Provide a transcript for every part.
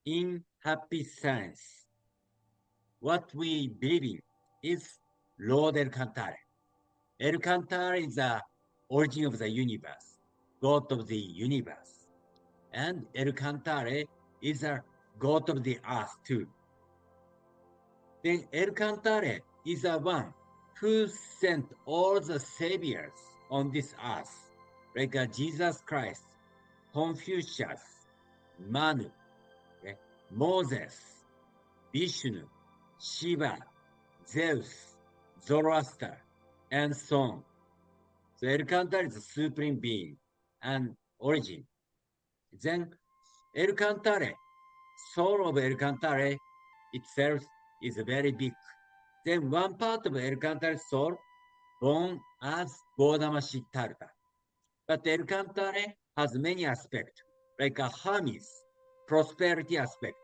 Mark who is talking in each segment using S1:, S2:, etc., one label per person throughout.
S1: In happy science, what we believe in is Lord El Cantare. El Cantare is the origin of the universe, God of the universe. And El Cantare is a God of the earth too. Then El Cantare is the one who sent all the saviors on this earth, like Jesus Christ, Confucius, Manu, okay, Moses, Vishnu, Shiva, Zeus, Zoroaster, and so on. So El Cantare is a supreme being and origin. Then El Cantare, soul of El Cantare itself is very big. Then one part of El Cantare's soul born as Godama Siddhartha. But El Cantare has many aspects, like a Hermes, prosperity aspect,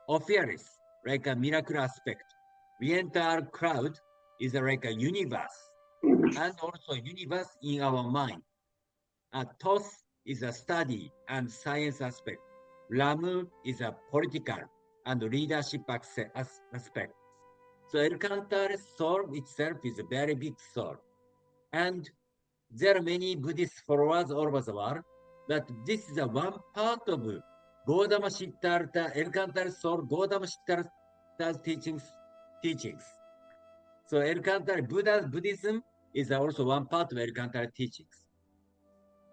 S1: Ophiuchus, like a miracle aspect. Oriental cloud is like a universe, and also universe in our mind. Tos is a study and science aspect. Ramu is a political and leadership aspect. So El Cantare's soul itself is a very big soul. And there are many Buddhist followers all over the world, but this is a one part of Gautama Siddhartha, El Cantare's soul, Gautama Siddhartha's teachings. So El Cantare, Buddhism is also one part of El Cantare teachings.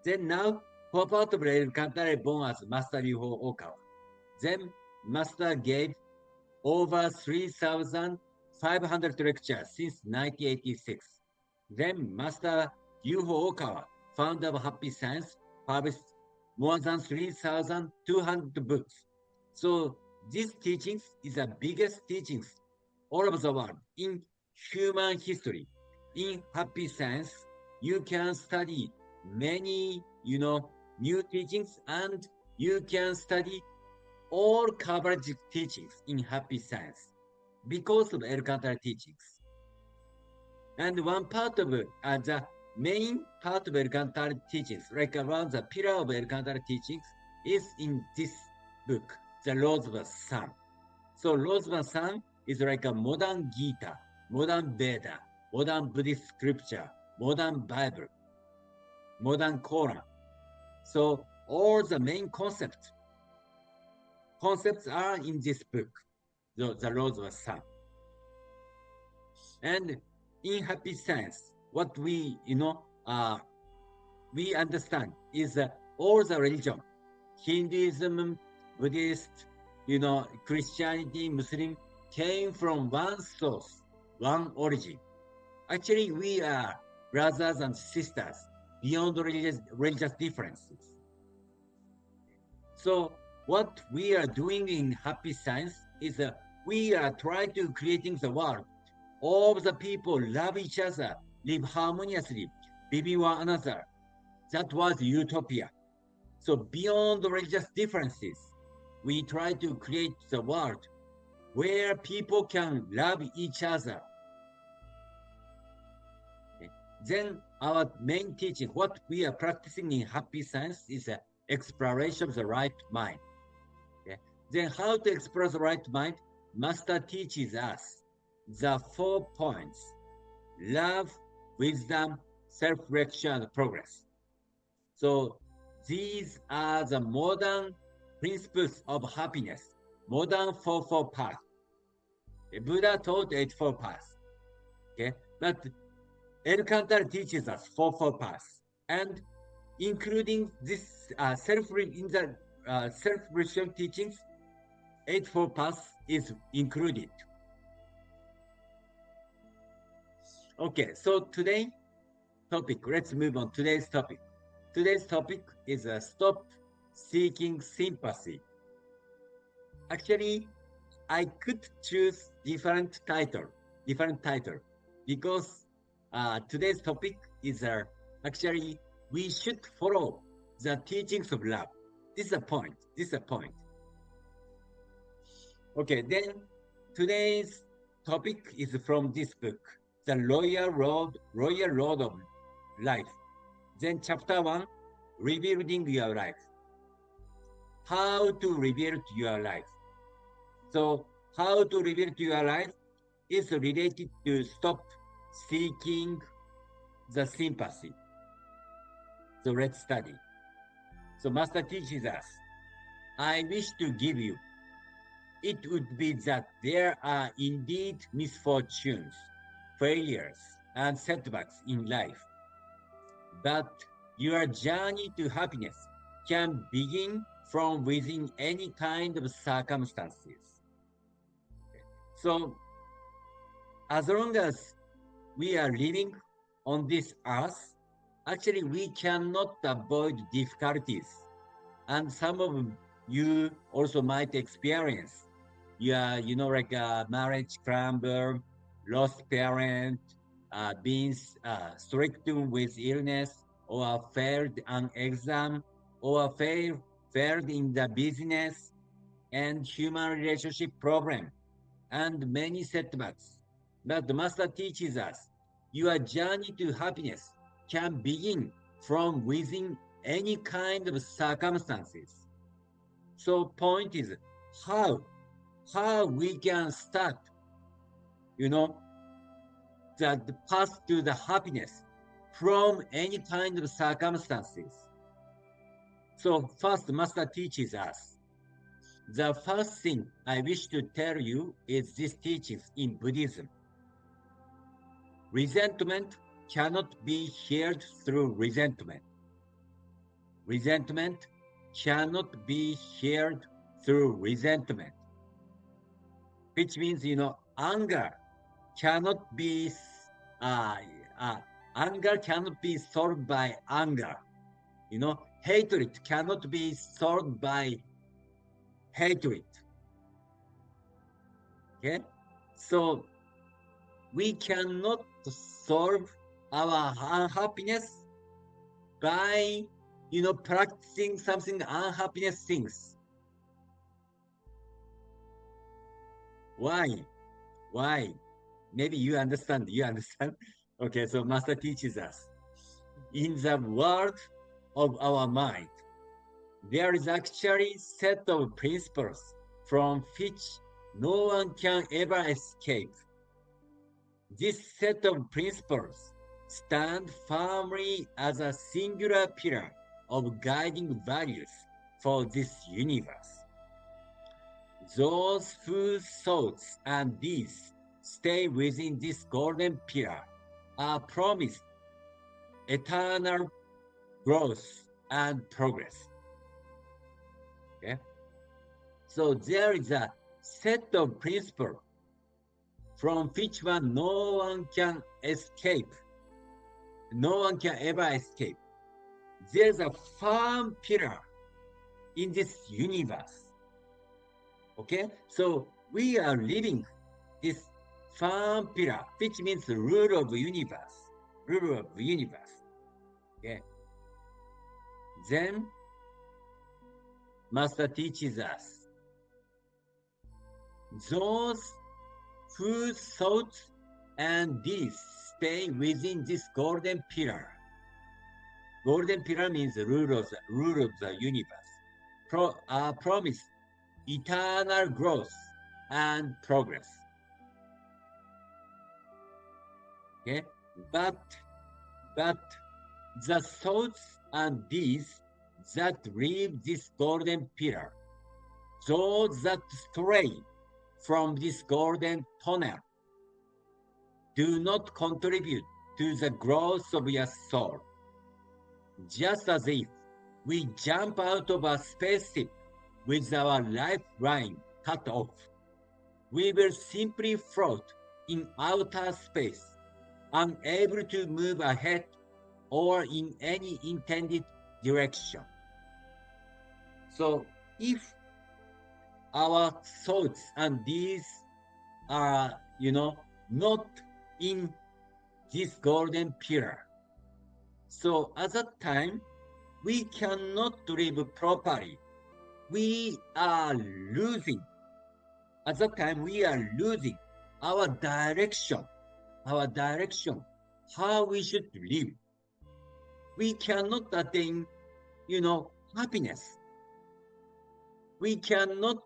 S1: Then now, for part of El Cantare born as Master Ryuho Okawa. Then Master gave over 3,500 lectures since 1986. Then Master Yuho Okawa, founder of Happy Science, published more than 3,200 books. So these teachings is the biggest teachings all over the world in human history. In Happy Science, you can study many, new teachings, and you can study all coverage teachings in Happy Science because of El Cantare teachings. And one part of the main part of El Cantare teachings, like around the pillar of El Cantare teachings, is in this book, The Laws of the Sun. So Laws of the Sun is like a modern Gita, modern Veda, modern Buddhist scripture, modern Bible, modern Quran. So all the main concepts are in this book, the Laws of the Sun. And in Happy Science, what we understand is all the religion, Hinduism, Buddhist, Christianity, Muslim, came from one source, one origin. Actually, we are brothers and sisters beyond religious differences. So what we are doing in Happy Science is we are trying to creating the world. All the people love each other, live harmoniously, living one another. That was utopia. So beyond the religious differences, we try to create the world where people can love each other. Okay. Then our main teaching, what we are practicing in Happy Science is exploration of the right mind. Okay. Then how to explore the right mind? Master teaches us the 4 points: love, wisdom, self-reflection, and progress. So these are the modern principles of happiness, modern 4-4 path. Buddha taught 8-4 paths. Okay, but El Cantar teaches us 4-4 paths, and including this self-reflection teachings, 8-4 paths is included. Okay, so today topic. Let's move on. Today's topic. Today's topic is stop seeking sympathy. Actually, I could choose different title, because today's topic is actually we should follow the teachings of love. This is a point. Okay, then today's topic is from this book, The Royal Road of Life. Then chapter 1, rebuilding your life. How to rebuild your life. So how to rebuild your life is related to stop seeking the sympathy. So let's study. So Master teaches us, I wish to give you. It would be that there are indeed misfortunes, failures, and setbacks in life. But your journey to happiness can begin from within any kind of circumstances. So as long as we are living on this earth, actually we cannot avoid difficulties. And some of you also might experience, yeah, like a marriage crumble, lost parent, being stricken with illness, or failed an exam, or failed in the business and human relationship problem, and many setbacks. But the Master teaches us your journey to happiness can begin from within any kind of circumstances. So point is how we can start, you know, the path to the happiness from any kind of circumstances. So first, Master teaches us. The first thing I wish to tell you is this teachings in Buddhism. Resentment cannot be healed through resentment. Resentment cannot be healed through resentment, which means, anger cannot be, uh, uh, anger cannot be solved by anger. Hatred cannot be solved by hatred. Okay? So we cannot solve our unhappiness by, practicing something unhappiness things. Why? Why? Maybe you understand. You understand? Okay, so Master teaches us. In the world of our mind, there is actually set of principles from which no one can ever escape. This set of principles stand firmly as a singular pillar of guiding values for this universe. Those whose thoughts and deeds stay within this golden pillar are promised eternal growth and progress. Okay? So there is a set of principles from which no one can escape. No one can ever escape. There's a firm pillar in this universe. Okay? So we are living this firm pillar, which means the rule of the universe. Rule of the universe. Okay? Then Master teaches us those whose thoughts and deeds stay within this golden pillar. Golden pillar means the rule of the universe. Promise eternal growth and progress. Okay, but the thoughts and deeds that leave this golden pillar, those that stray from this golden tunnel, do not contribute to the growth of your soul. Just as if we jump out of a spaceship with our lifeline cut off, we will simply float in outer space, unable to move ahead or in any intended direction. So if our thoughts and deeds are, not in this golden pillar, so at that time, we cannot live properly. We are losing. At that time, we are losing our direction, how we should live. We cannot attain, happiness. We cannot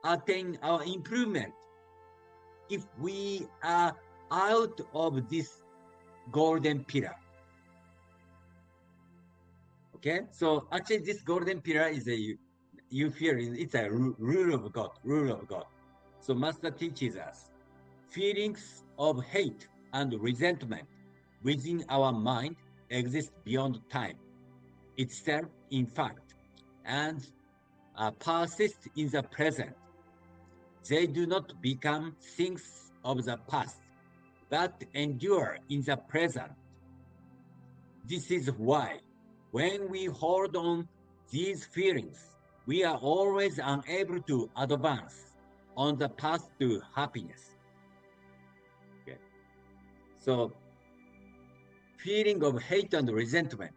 S1: attain our improvement if we are out of this golden pillar. Okay, so actually this golden pillar is you feel it's a rule of God, rule of God. So Master teaches us feelings of hate and resentment within our mind exist beyond time itself, in fact, and persist in the present. They do not become things of the past, but endure in the present. This is why, when we hold on these feelings, we are always unable to advance on the path to happiness. Okay. So, feeling of hate and resentment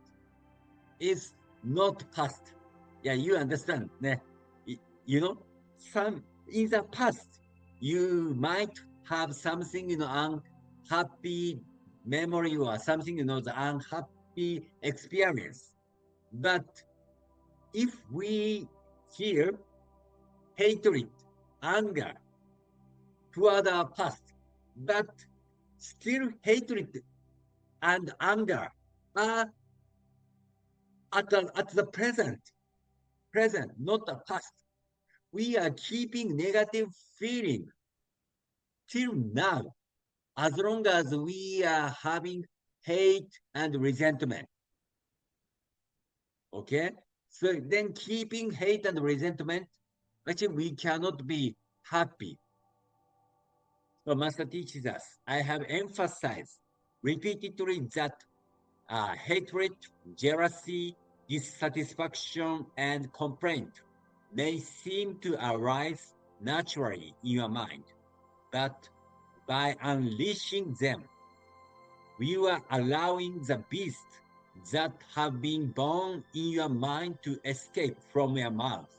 S1: is not past. Yeah, you understand. You know, some in the past, you might have something, unhappy memory or something, the unhappy experience. But if we feel hatred, anger toward our past, but still hatred and anger are at the present, not the past. We are keeping negative feeling till now, as long as we are having hate and resentment. Okay? So then keeping hate and resentment, actually we cannot be happy. So Master teaches us, I have emphasized repeatedly that hatred, jealousy, dissatisfaction, and complaint may seem to arise naturally in your mind, but by unleashing them, you are allowing the beasts that have been born in your mind to escape from your mouth.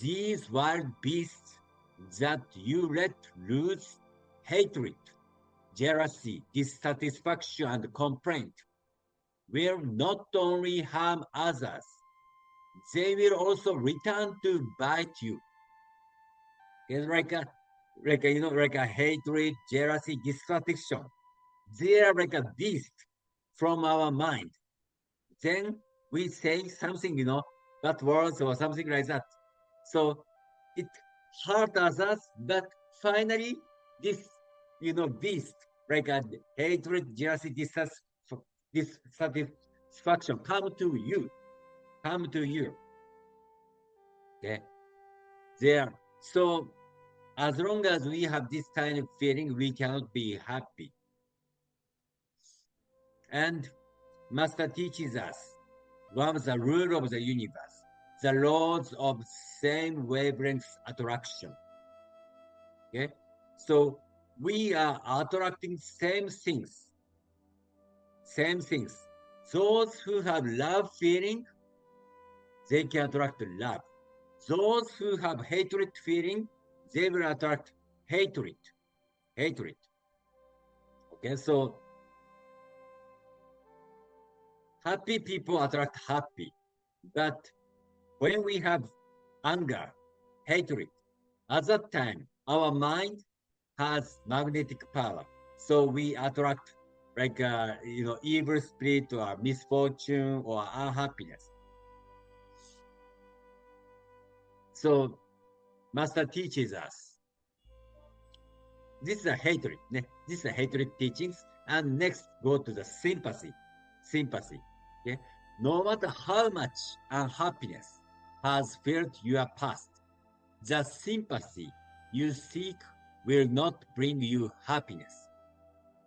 S1: These wild beasts that you let loose, hatred, jealousy, dissatisfaction, and complaint, will not only harm others, they will also return to bite you. It's like a hatred, jealousy, dissatisfaction. They are like a beast from our mind. Then we say something, bad words or something like that. So it hurt us, but finally this, beast, like a hatred, jealousy, dissatisfaction come to you. Okay, there. So as long as we have this kind of feeling, we cannot be happy. And Master teaches us one of the rule of the universe, the laws of same wavelength attraction. Okay, so we are attracting same things. Those who have love feeling, they can attract love. Those who have hatred feeling, they will attract hatred. Okay, so happy people attract happy. But when we have anger, hatred, at that time, our mind has magnetic power. So we attract like, evil spirit or misfortune or unhappiness. So Master teaches us. This is a hatred. This is a hatred teachings. And next, go to the sympathy. Okay? No matter how much unhappiness has filled your past, the sympathy you seek will not bring you happiness.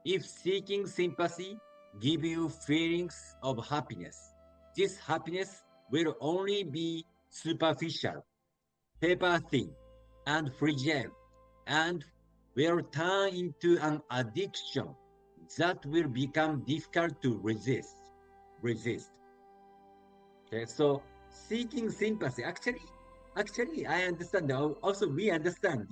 S1: If seeking sympathy give you feelings of happiness, this happiness will only be superficial, paper thin, and fragile, and will turn into an addiction that will become difficult to resist. Okay, so seeking sympathy, actually, I understand. Also, we understand,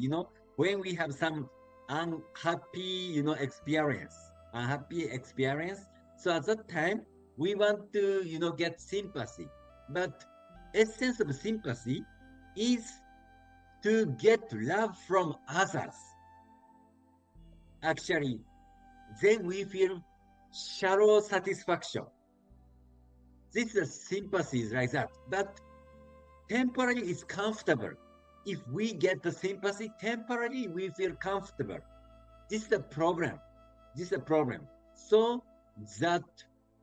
S1: when we have some unhappy, unhappy experience. So at that time, we want to, get sympathy. But essence of sympathy is to get love from others. Actually, then we feel shallow satisfaction. This is sympathy is like that. But temporarily it's comfortable. If we get the sympathy, temporarily we feel comfortable. This is the problem. This is the problem. So that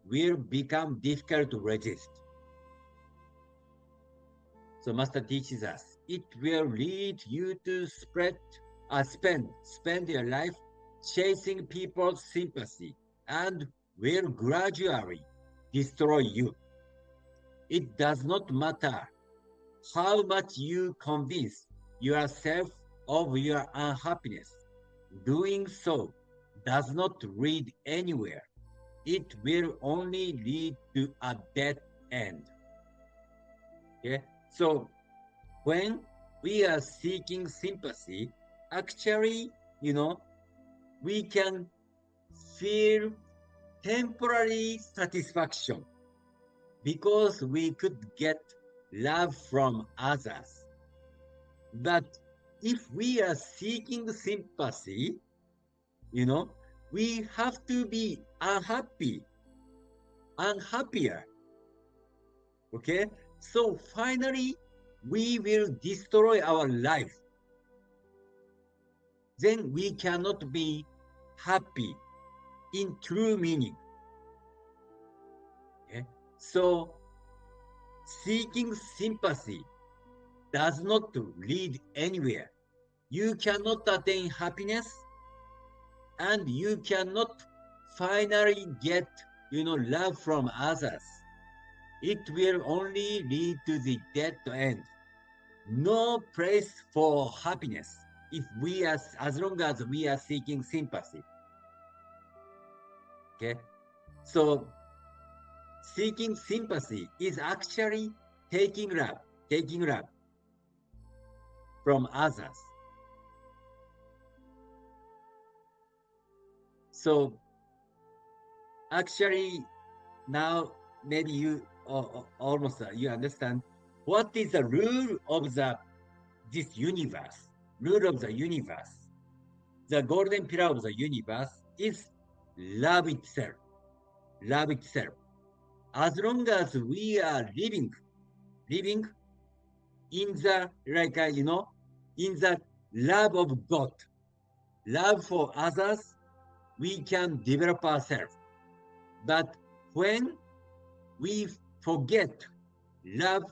S1: will become difficult to resist. So Master teaches us, it will lead you to spend your life chasing people's sympathy and will gradually destroy you. It does not matter how much you convince yourself of your unhappiness. Doing so does not lead anywhere. It will only lead to a dead end. Okay? So when we are seeking sympathy, actually, we can feel temporary satisfaction because we could get love from others. But if we are seeking sympathy, we have to be unhappier. Okay? So finally, we will destroy our life. Then we cannot be happy in true meaning. Okay? So seeking sympathy does not lead anywhere. You cannot attain happiness and you cannot finally get, love from others. It will only lead to the dead end. No place for happiness as long as we are seeking sympathy. Okay? So seeking sympathy is actually taking love from others. So actually now maybe you almost you understand what is the rule of this universe. Rule of the universe. The golden pillar of the universe is love itself. Love itself. As long as we are living in the in the love of God, love for others, we can develop ourselves. But when we forget love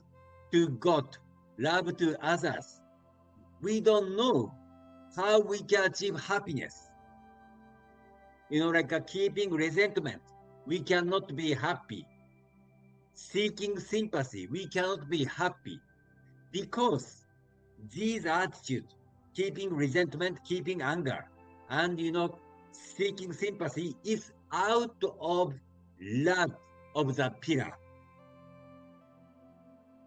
S1: to God, love to others, we don't know how we can achieve happiness. Keeping resentment, we cannot be happy. Seeking sympathy, we cannot be happy because these attitudes, keeping resentment, keeping anger, and seeking sympathy is out of love of the pillar.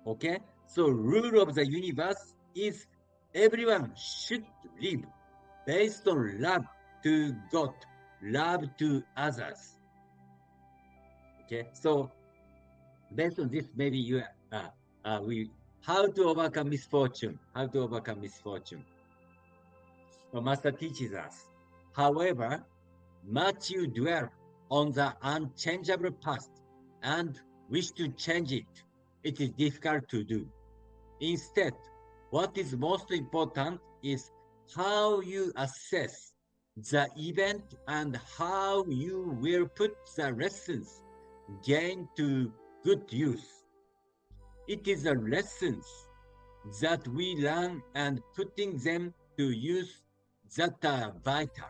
S1: Okay? So rule of the universe is everyone should live based on love to God, love to others. Okay? So based on this, maybe how to overcome misfortune. How to overcome misfortune. The Master teaches us. However, much you dwell on the unchangeable past and wish to change it, it is difficult to do. Instead, what is most important is how you assess the event and how you will put the lessons gained to good use. It is the lessons that we learn and putting them to use that are vital.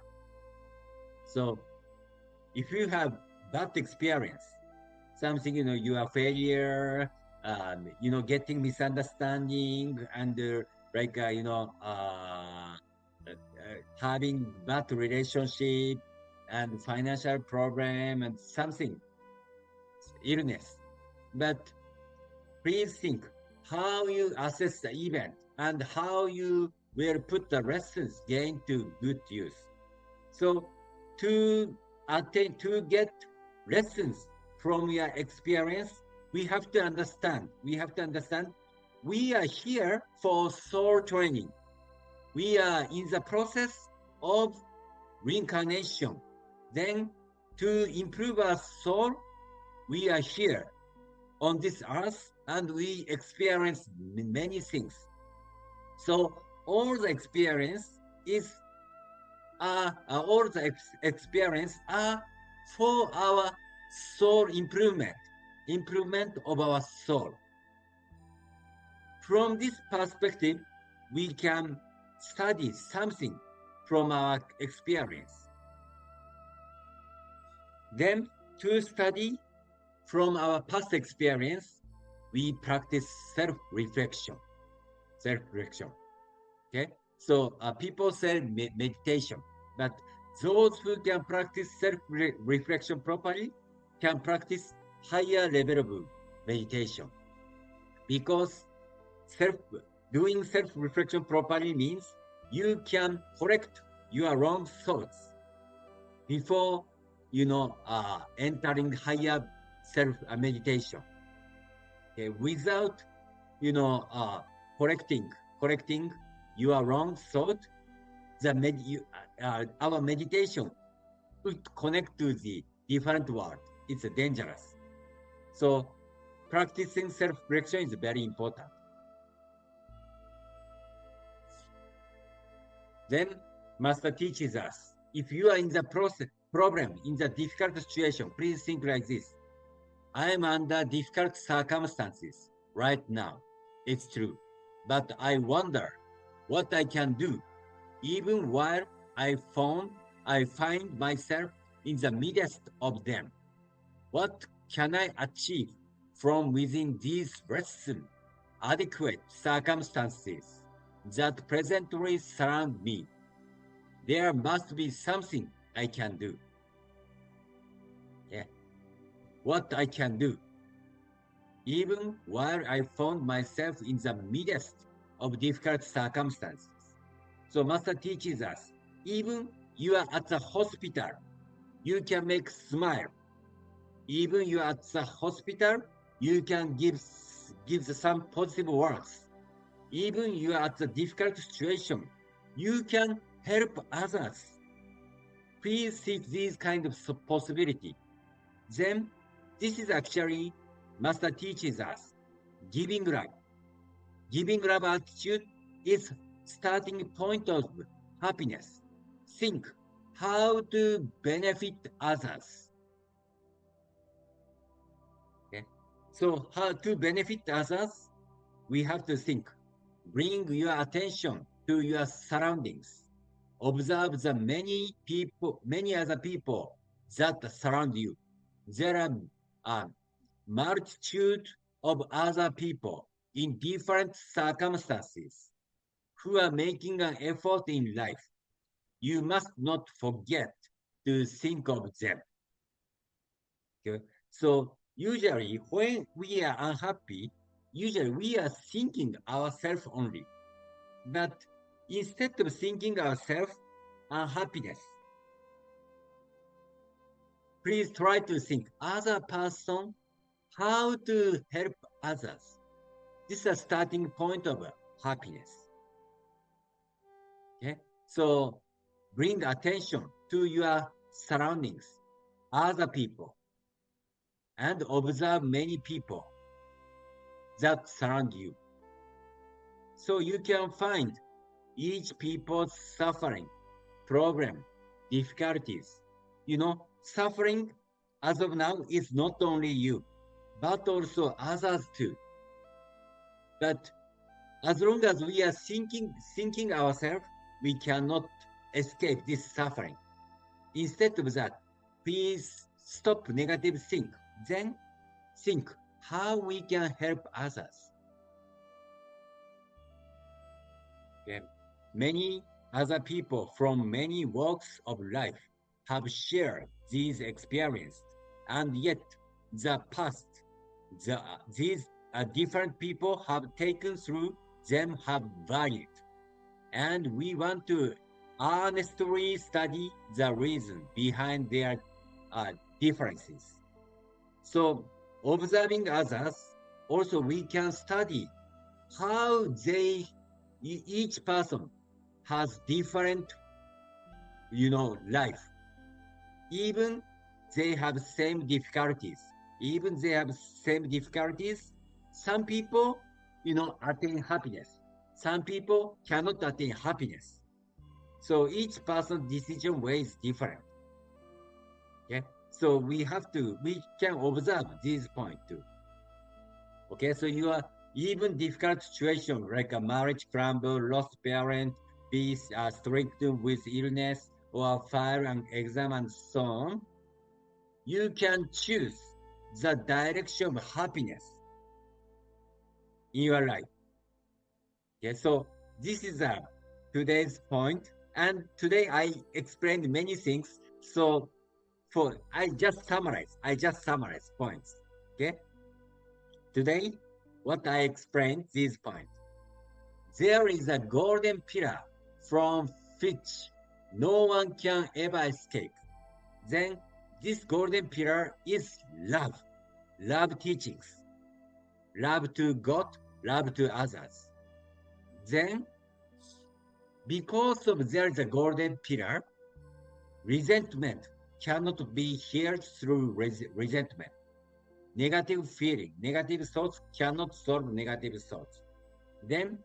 S1: So if you have that experience, something, you are failure, getting misunderstanding and having bad relationship and financial problem and something, illness. But please think how you assess the event and how you will put the lessons gained to good use. So to get lessons from your experience, we have to understand we are here for soul training. We are in the process of reincarnation. Then, to improve our soul, we are here on this earth and we experience many things. So all the experience is all the experience are for our soul improvement of our soul. From this perspective, we can study something from our experience. Then, to study from our past experience, we practice self-reflection. Self-reflection. Okay, so people say meditation, but those who can practice self-reflection properly can practice higher level of meditation, because doing self-reflection properly means you can correct your wrong thoughts before entering higher self meditation. Okay, without correcting your wrong thought, our meditation would connect to the different world. It's dangerous. So practicing self-reflection is very important. Then Master teaches us, if you are in the problem, in the difficult situation, please think like this. I am under difficult circumstances right now. It's true. But I wonder what I can do, even while I find myself in the midst of them. What can I achieve from within these restless, adequate circumstances that presently surround me? There must be something I can do. Yeah. What I can do, even while I found myself in the midst of difficult circumstances. So Master teaches us, even you are at the hospital, you can make smile. Even you are at the hospital, you can give some positive words. Even you are at a difficult situation, you can help others. Please seek these kind of possibility. Then, this is actually Master teaches us giving love. Giving love attitude is starting point of happiness. Think how to benefit others. Okay? So how to benefit others, we have to think. Bring your attention to your surroundings. Observe the many other people that surround you. There are a multitude of other people in different circumstances who are making an effort in life. You must not forget to think of them. Okay? So usually when we are unhappy, usually we are thinking ourselves only. But instead of thinking ourselves unhappiness, please try to think other person, how to help others. This is a starting point of happiness. Okay, so bring attention to your surroundings, other people, and observe many people that surround you. So you can find each people's suffering, problem, difficulties. Suffering as of now is not only you, but also others too. But as long as we are thinking ourselves, we cannot escape this suffering. Instead of that, please stop negative think. Then think how we can help others. Okay. Many other people from many walks of life have shared these experiences, and yet the past, these different people have taken through them have valued, and we want to honestly study the reason behind their differences. So observing others, also we can study how each person has different, life. Even they have same difficulties. Even they have same difficulties. Some people, attain happiness. Some people cannot attain happiness. So each person's decision way is different. Okay. So we can observe this point too. Okay. So you are even difficult situation like a marriage crumble, lost parent, be stricken with illness, or file an exam and so on. You can choose the direction of happiness in your life. Okay, so this is today's point, and today I explained many things. So I just summarize points. Okay, today what I explained these points. There is a golden pillar from which no one can ever escape. Then this golden pillar is love. Love teachings, love to God, love to others. Then, because of there is a golden pillar, resentment cannot be healed through resentment. Negative feeling, negative thoughts cannot solve negative thoughts. Then,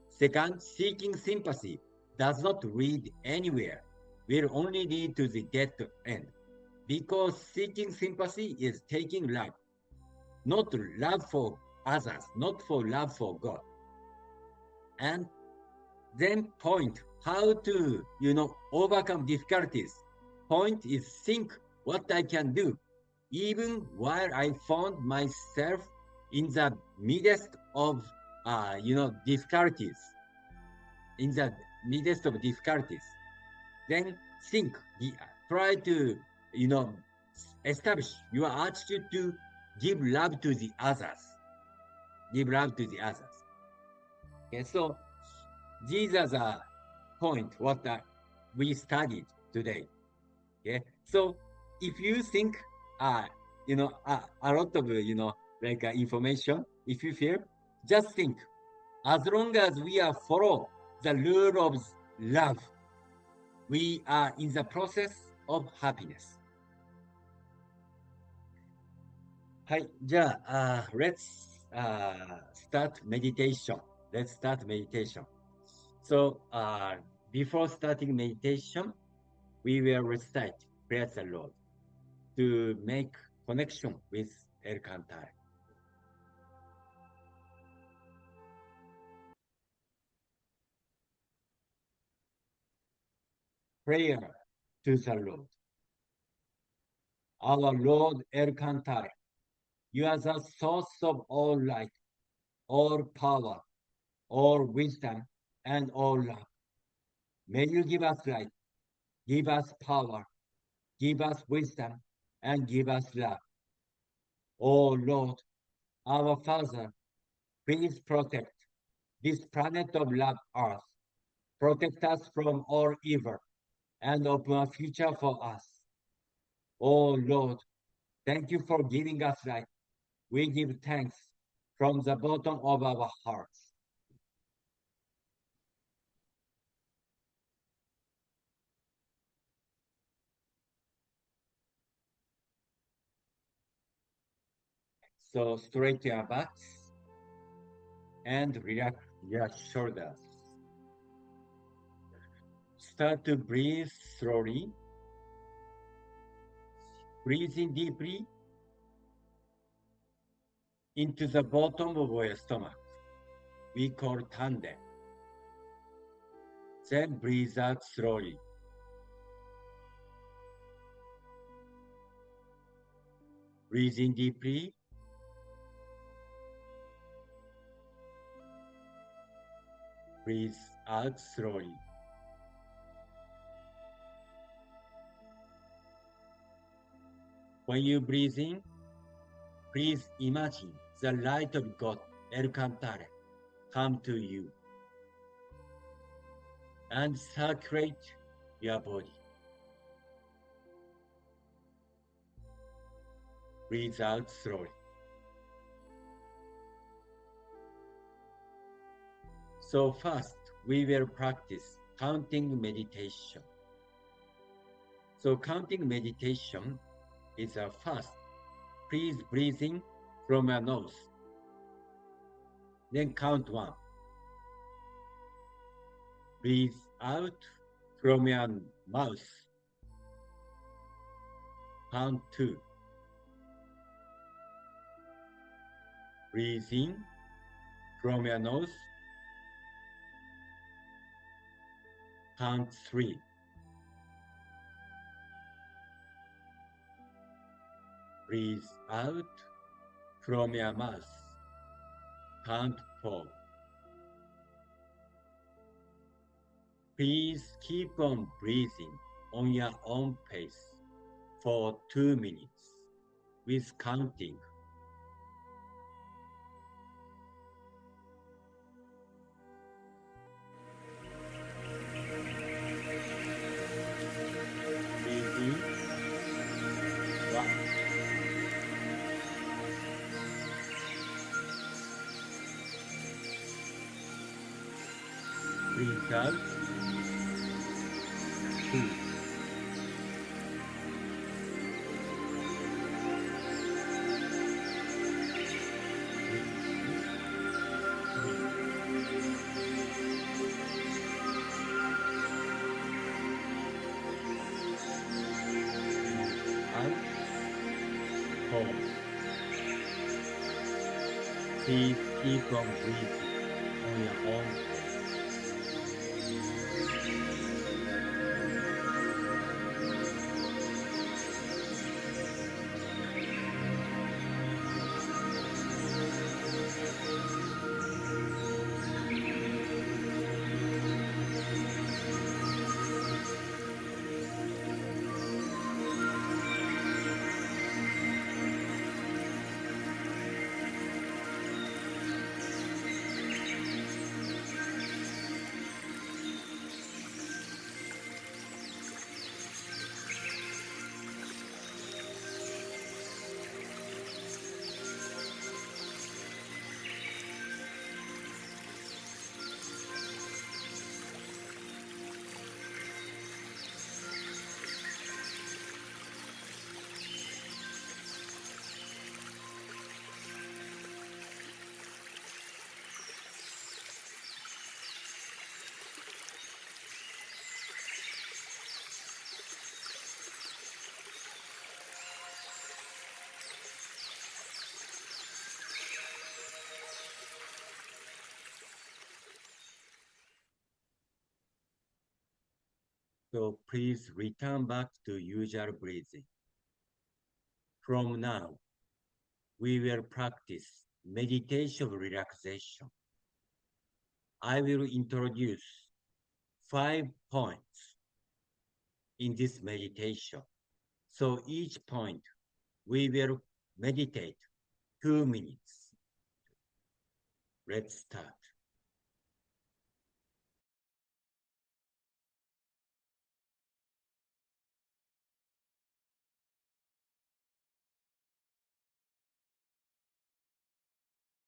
S1: second, seeking sympathy does not lead anywhere, will only lead to the dead end. Because seeking sympathy is taking love, not love for others, not for love for God. And then point how to, overcome difficulties. Point is think what I can do, even while I found myself in the midst of, difficulties, in the midst of difficulties. Then think, try to, establish your attitude to give love to the others. Give love to the others. Okay, so these are the point what we studied today. Okay, so if you think, a lot of, like information, if you feel, just think, as long as we are follow the rule of love, we are in the process of happiness. はい、じゃあ、let's start meditation. Let's start meditation. So, before starting meditation, we will recite Praise the Lord to make connection with El Cantar. Prayer to the Lord. Our Lord El Cantar, you are the source of all light, all power, all wisdom, and all love. May you give us light, give us power, give us wisdom, and give us love. Oh Lord, our Father, please protect this planet of love, Earth. Protect us from all evil and open a future for us. Oh Lord, thank you for giving us life. We give thanks from the bottom of our hearts. So straighten your backs and relax your shoulders. Start to breathe slowly. Breathe in deeply into the bottom of your stomach. We call tanden. Then breathe out slowly. Breathe in deeply. Breathe out slowly. When you breathe in, please imagine the light of God, El Cantare, come to you and circulate your body. Breathe out slowly. So first, we will practice counting meditation. So counting meditation is a first, please breathing from your nose. Then count 1. Breathe out from your mouth. Count 2. Breathe in from your nose. Count 3. Breathe out from your mouth. Count 4. Please keep on breathing on your own pace for 2 minutes with counting. Breathe in. 1. Breathe out. 2. Out. 4. Please keep on breathing on your own pace. So please return back to usual breathing. From now, we will practice meditation relaxation. I will introduce 5 points in this meditation. So each point we will meditate 2 minutes. Let's start.